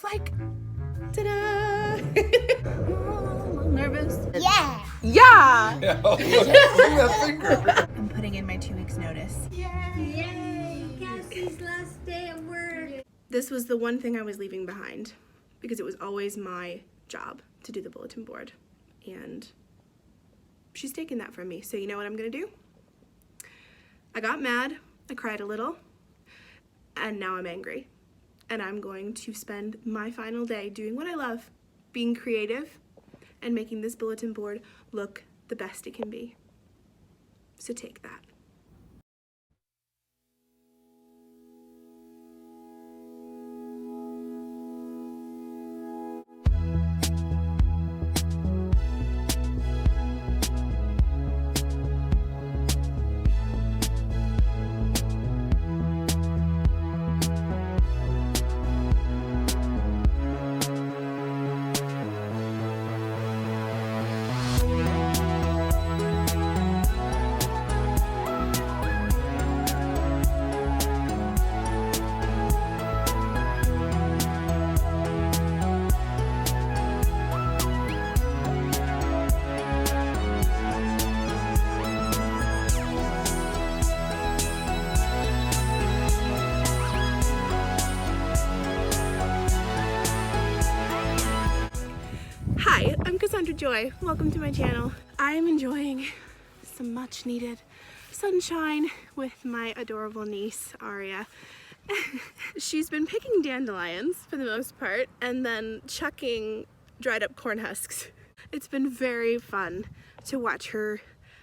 was like, ta-da! Oh, a little nervous. Yeah. Yeah! Yeah, look that finger. I'm putting in my 2 weeks notice. Yay! Cassie's last day at work. This was the one thing I was leaving behind because it was always my job to do the bulletin board. And she's taken that from me. So you know what I'm gonna do? I got mad, I cried a little, and now I'm angry. And I'm going to spend my final day doing what I love, being creative and making this bulletin board look the best it can be. So take that. Hi, I'm Cassandra Joy. Welcome to my channel. I'm enjoying some much needed sunshine with my adorable niece, Aria. She's been picking dandelions for the most part and then chucking dried up corn husks. It's been very fun to watch her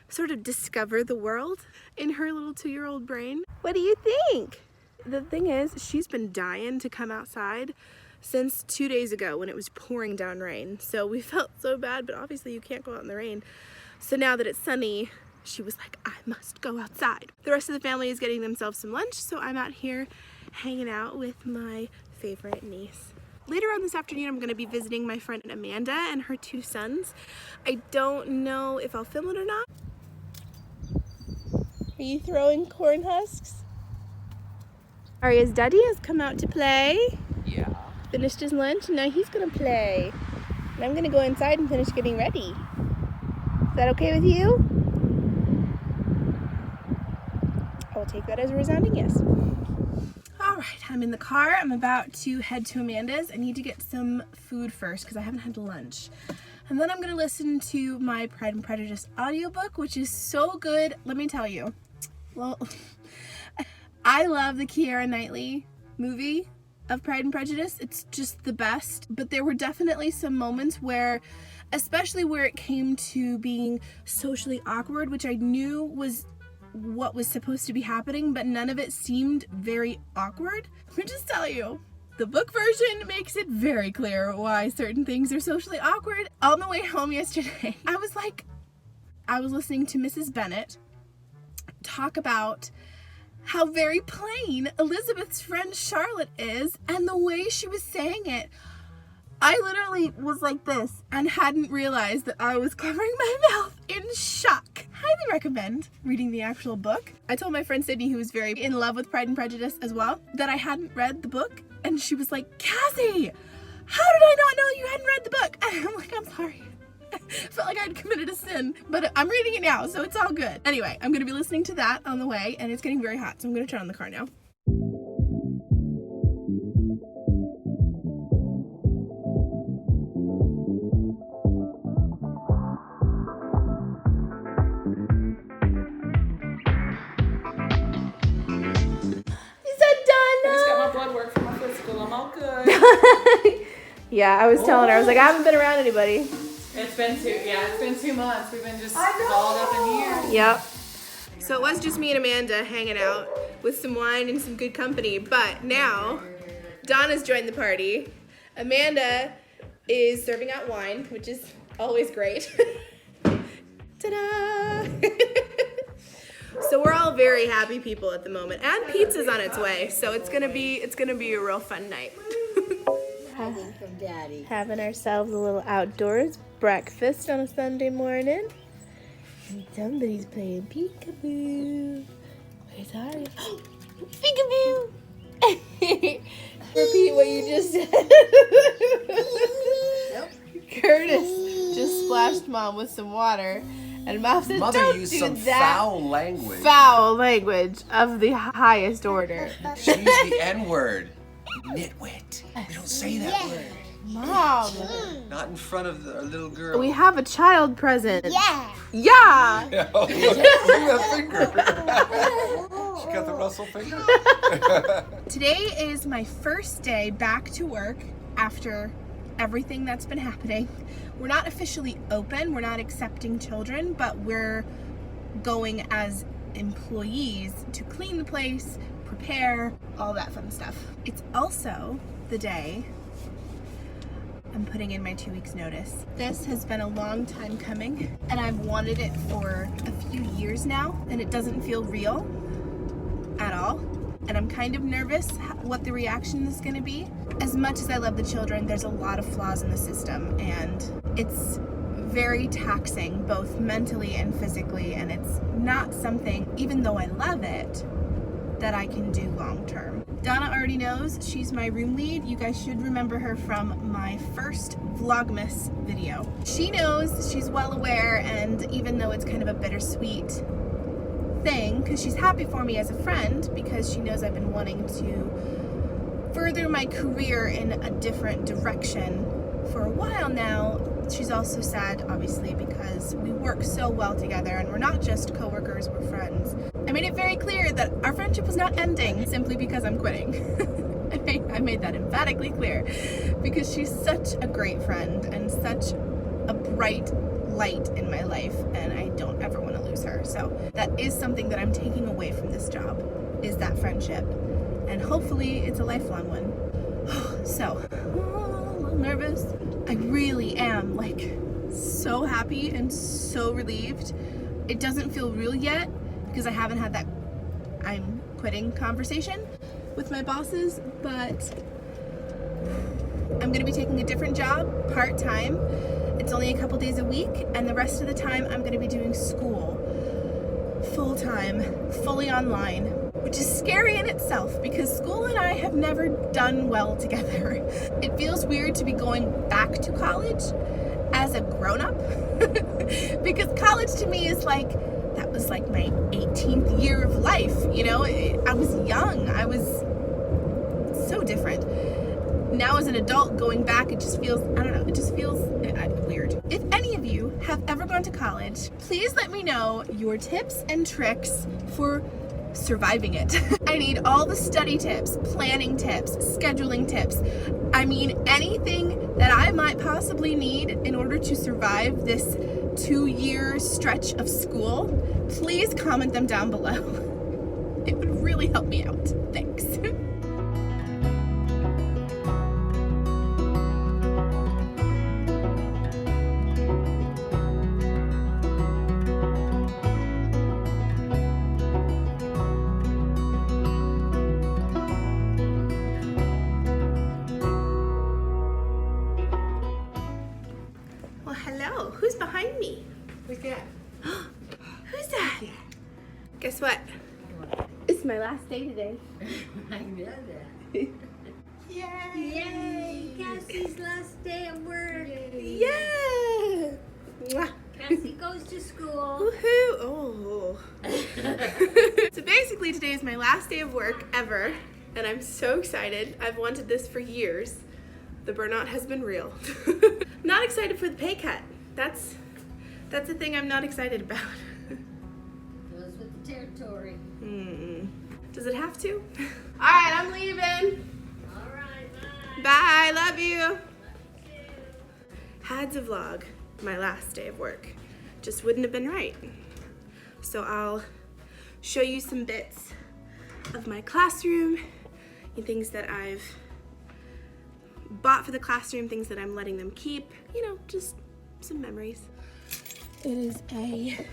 sort of discover the world in her little 2-year-old brain. What do you think? The thing is, she's been dying to come outside since 2 days ago when it was pouring down rain. So we felt so bad, but obviously you can't go out in the rain. So now that it's sunny, she was like, I must go outside. The rest of the family is getting themselves some lunch, so I'm out here hanging out with my favorite niece. Later on this afternoon, I'm gonna be visiting my friend Amanda and her 2 sons. I don't know if I'll film it or not. Are you throwing corn husks? Aria's daddy has come out to play. Yeah. Finished his lunch, and now he's gonna play. And I'm gonna go inside and finish getting ready. Is that okay with you? I will take that as a resounding yes. All right, I'm in the car. I'm about to head to Amanda's. I need to get some food first because I haven't had lunch. And then I'm gonna listen to my Pride and Prejudice audiobook, which is so good. Let me tell you. Well, I love the Keira Knightley movie of Pride and Prejudice. It's just the best. But there were definitely some moments where, especially where it came to being socially awkward, which I knew was what was supposed to be happening, but none of it seemed very awkward. Let me just tell you, the book version makes it very clear why certain things are socially awkward. On the way home yesterday, I was listening to Mrs. Bennet talk about how very plain Elizabeth's friend Charlotte is, and the way she was saying it, I literally was like this and hadn't realized that I was covering my mouth in shock. Highly recommend reading the actual book. I told my friend Sydney, who was very in love with Pride and Prejudice as well, that I hadn't read the book, and she was like, Cassie, how did I not know you hadn't read the book? And I'm like, I'm sorry. I felt like I'd committed a sin, but I'm reading it now, so it's all good. Anyway, I'm gonna be listening to that on the way, and it's getting very hot, so I'm gonna turn on the car now. Is that done? I just got my blood work for my physical. I'm all good. Yeah, I was telling her, I was like, I haven't been around anybody. It's been 2 months. We've been just balled up in here. Yep. So it was just me and Amanda hanging out with some wine and some good company, but now Donna's joined the party. Amanda is serving out wine, which is always great. Ta-da! So we're all very happy people at the moment, and pizza's on its way, so it's gonna be a real fun night. From Daddy. Having ourselves a little outdoors breakfast on a Sunday morning. And somebody's playing peekaboo. Where's Aria? Peekaboo! Repeat what you just said. Curtis just splashed Mom with some water, and Mom said, Mother "Don't used do some that." foul language. Foul language of the highest order. She used the N-word. Nitwit. We don't say that word. Mom, Not in front of our little girl. we have a child present. Yeah. Yeah. Yeah, look at that finger. She got the Russell finger. Today is my first day back to work after everything that's been happening. We're not officially open, we're not accepting children, but we're going as employees to clean the place, prepare, all that fun stuff. It's also the day I'm putting in my 2 weeks notice. This has been a long time coming, and I've wanted it for a few years now, and it doesn't feel real at all. And I'm kind of nervous what the reaction is gonna be. As much as I love the children, there's a lot of flaws in the system, and it's very taxing, both mentally and physically, and it's not something, even though I love it, that I can do long term. Donna already knows, she's my room lead. You guys should remember her from my first Vlogmas video. She knows, she's well aware, and even though it's kind of a bittersweet thing, because she's happy for me as a friend, because she knows I've been wanting to further my career in a different direction for a while now. She's also sad, obviously, because we work so well together, and we're not just coworkers, we're friends. I made it very clear that our friendship was not ending simply because I'm quitting. I made that emphatically clear, because she's such a great friend and such a bright light in my life, and I don't ever want to lose her. So that is something that I'm taking away from this job, is that friendship, and hopefully it's a lifelong one. So, a little nervous. I really am, like, so happy and so relieved. It doesn't feel real yet because I haven't had that I'm quitting conversation with my bosses, but I'm gonna be taking a different job, part-time. It's only a couple days a week, and the rest of the time I'm gonna be doing school full-time, fully online, which is scary in itself because school and I have never done well together. It feels weird to be going back to college as a grown-up because college to me is like, that was like my 18th year of life, you know? I was young, I was so different. Now as an adult going back, it just feels, I don't know, it just feels weird. If any of you have ever gone to college, please let me know your tips and tricks for surviving it. I need all the study tips, planning tips, scheduling tips. I mean, anything that I might possibly need in order to survive this 2-year stretch of school, please comment them down below. It would really help me out. Thanks. Well, hello. Who's behind me? Who's that? Who's that? Guess what? It's my last day today. I know that. Yay! Yay! Cassie's last day of work. Yeah! Mwah. Cassie goes to school. Woohoo! Oh. So basically today is my last day of work ever, and I'm so excited. I've wanted this for years. The burnout has been real. Not excited for the pay cut. That's the thing I'm not excited about. Goes with the territory. Does it have to? All right, I'm leaving. All right, bye. Bye, love you. Had to vlog my last day of work. Just wouldn't have been right. So I'll show you some bits of my classroom and things that I've bought for the classroom, things that I'm letting them keep, you know, just some memories. It is a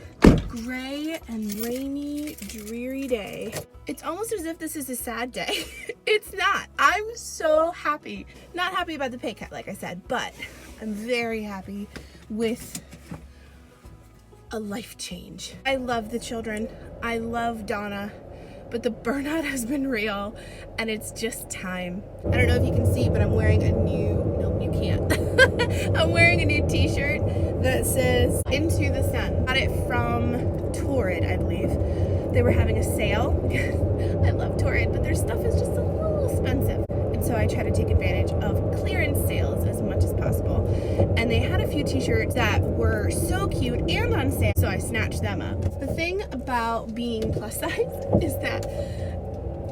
gray and rainy, dreary day. It's almost as if this is a sad day. It's not. I'm so happy. Not happy about the pay cut, like I said, but I'm very happy with a life change. I love the children. I love Donna, but the burnout has been real and it's just time. I don't know if you can see, but I'm wearing a new, nope, you can't. I'm wearing a new t-shirt that says Into the Sun. Got it from Torrid, I believe. They were having a sale. I love Torrid, but their stuff is just a little expensive. And so I try to take advantage of clearance sales as much as possible. And they had a few t-shirts that were so cute and on sale, so I snatched them up. The thing about being plus sized is that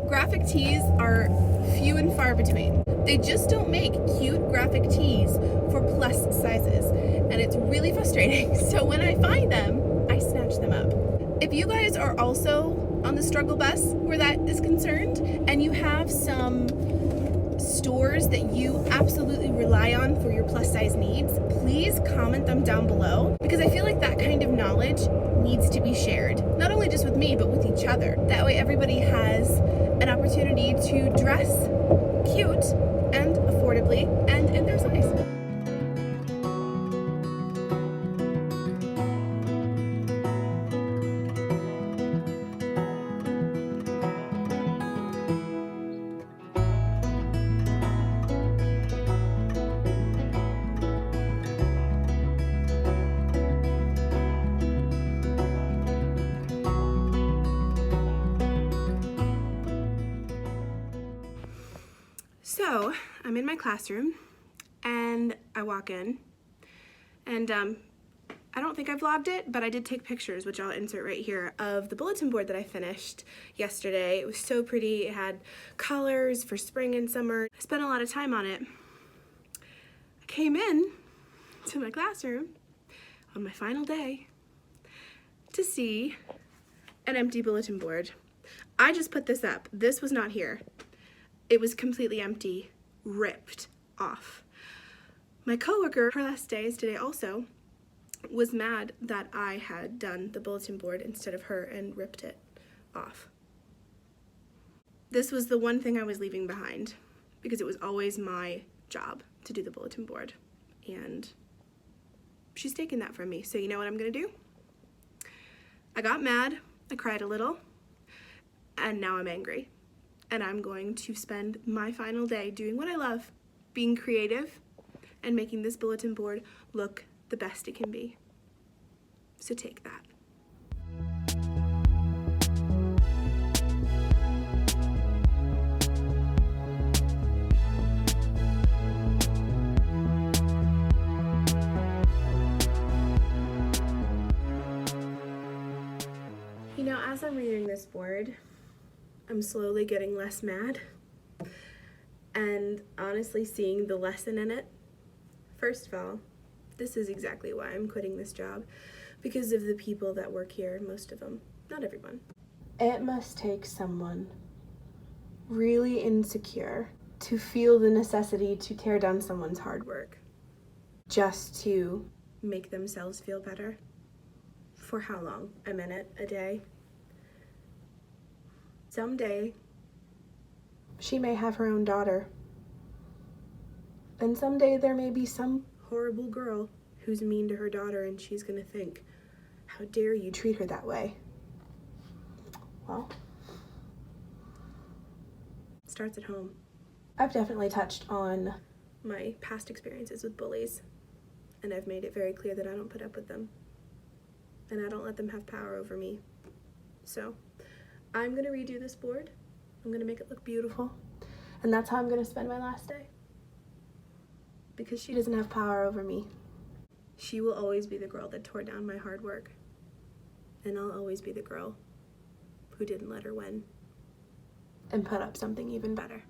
graphic tees are few and far between. They just don't make cute graphic tees for plus sizes, and it's really frustrating. So when I find them, I snatch them up. If you guys are also on the struggle bus where that is concerned, and you have some stores that you absolutely rely on for your plus size needs, please comment them down below, because I feel like that kind of knowledge needs to be shared, not only just with me, but with each other. That way everybody has an opportunity to dress cute and affordably and in their size. So I'm in my classroom and I walk in, and I don't think I vlogged it, but I did take pictures, which I'll insert right here, of the bulletin board that I finished yesterday. It was so pretty. It had colors for spring and summer. I spent a lot of time on it. I came in to my classroom on my final day to see an empty bulletin board. I just put this up. This was not here. It was completely empty, ripped off. My coworker, her last day is today also, was mad that I had done the bulletin board instead of her and ripped it off. This was the one thing I was leaving behind because it was always my job to do the bulletin board, and she's taking that from me. So you know what I'm gonna do? I got mad, I cried a little, and now I'm angry. And I'm going to spend my final day doing what I love, being creative and making this bulletin board look the best it can be. So take that. You know, as I'm reading this board, I'm slowly getting less mad and honestly seeing the lesson in it. First of all, this is exactly why I'm quitting this job, because of the people that work here, most of them, not everyone. It must take someone really insecure to feel the necessity to tear down someone's hard work just to make themselves feel better. For how long? A minute? A day? Someday, she may have her own daughter. And someday there may be some horrible girl who's mean to her daughter, and she's gonna think, how dare you treat her that way? Well, it starts at home. I've definitely touched on my past experiences with bullies, and I've made it very clear that I don't put up with them, and I don't let them have power over me. So I'm gonna redo this board. I'm gonna make it look beautiful. And that's how I'm gonna spend my last day. Because she doesn't have power over me. She will always be the girl that tore down my hard work. And I'll always be the girl who didn't let her win and put up something even better.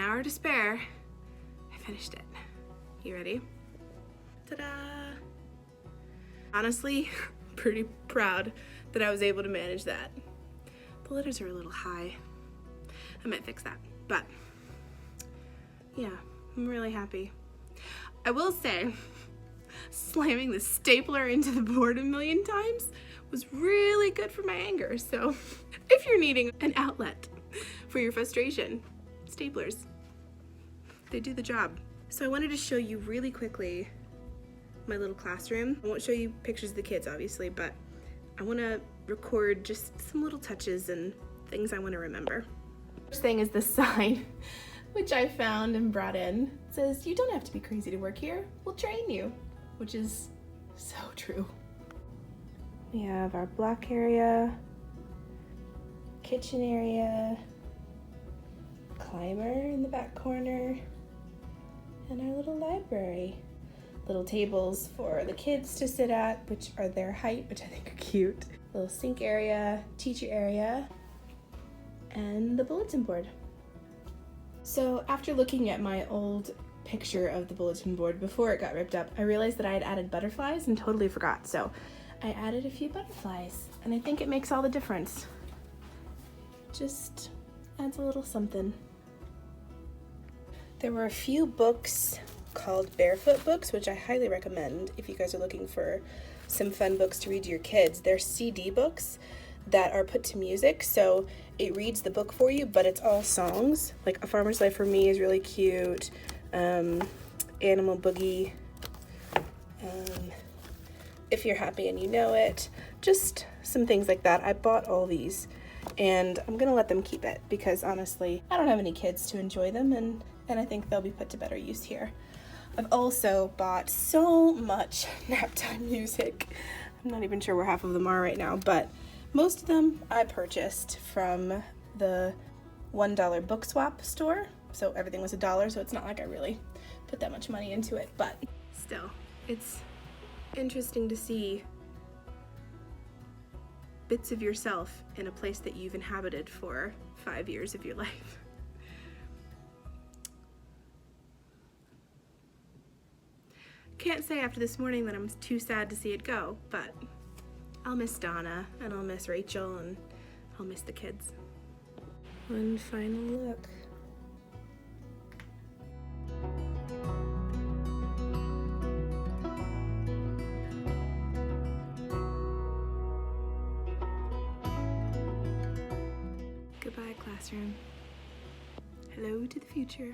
hour to spare, I finished it. You ready? Ta-da! Honestly, pretty proud that I was able to manage that. The letters are a little high. I might fix that, but yeah, I'm really happy. I will say, slamming the stapler into the board a million times was really good for my anger. So if you're needing an outlet for your frustration, staplers, they do the job. So I wanted to show you really quickly my little classroom. I won't show you pictures of the kids, obviously, but I want to record just some little touches and things I want to remember. First thing is the sign, which I found and brought in. It says, "You don't have to be crazy to work here. We'll train you," which is so true. We have our block area, kitchen area, climber in the back corner, and our little library. Little tables for the kids to sit at, which are their height, which I think are cute. Little sink area, teacher area, and the bulletin board. So after looking at my old picture of the bulletin board before it got ripped up, I realized that I had added butterflies and totally forgot. So I added a few butterflies, and I think it makes all the difference. Just adds a little something. There were a few books called Barefoot books, which I highly recommend if you guys are looking for some fun books to read to your kids. They're CD books that are put to music, so it reads the book for you, but it's all songs. Like A Farmer's Life for Me is really cute. Animal Boogie. If You're Happy and You Know It. Just some things like that. I bought all these, and I'm gonna let them keep it because honestly, I don't have any kids to enjoy them, and I think they'll be put to better use here. I've also bought so much nap time music. I'm not even sure where half of them are right now, but most of them I purchased from the $1 book swap store. So everything was $1, so it's not like I really put that much money into it, but still, it's interesting to see bits of yourself in a place that you've inhabited for 5 years of your life. Can't say after this morning that I'm too sad to see it go, but I'll miss Donna, and I'll miss Rachel, and I'll miss the kids. One final look. Goodbye, classroom. Hello to the future.